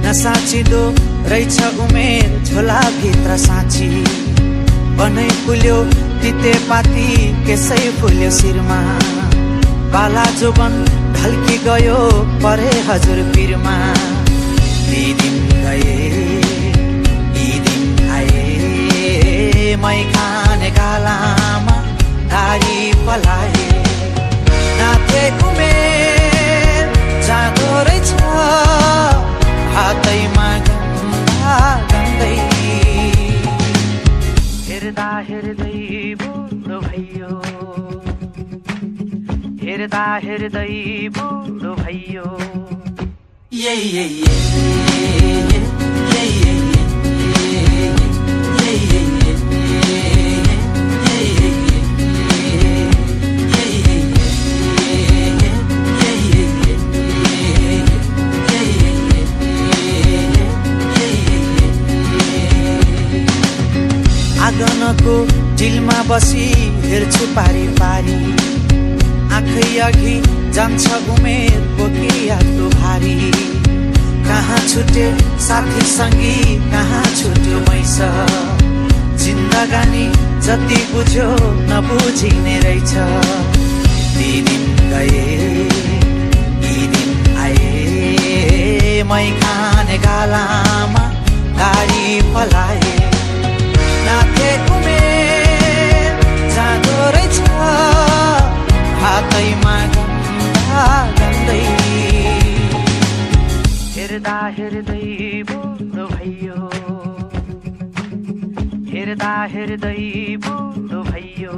नसाचिँदो रहेछ उमेर झोलाभित्र साँची बनै फुल्यो तितेपाती केसै फुल्यो शिरमा बाला जोबन ढल्की गयो परे हजुर पिरमा ती दिन गए यी दिन आए मै खाने गालामा दारी पलाए नाथे उमेर जाँदो रहेछ हातैमा गन्दा गन्दै हेर्दा हेर्दै बुढो भयो हेर्दा हेर्दै बुढो भयो आँगनको डिलमा बसी हेर्छु पारी पारी आँखै अघि जान्छ उमेर बोकियाको भारी कहाँ छुटे साथी सङ्गी कहाँ छुट्यो मैस जिन्दगानी जति बुझ्यो नबुझिने रहेछ ती दिन गए यी दिन आए मै खाने गालामा गाडी पलाए नाथे उमेर जाँदो रहेछ हातैमा गन्दा गन्दै हेर्दा हेर्दै बुढो भयो हेर्दा हेर्दै बुढो भयो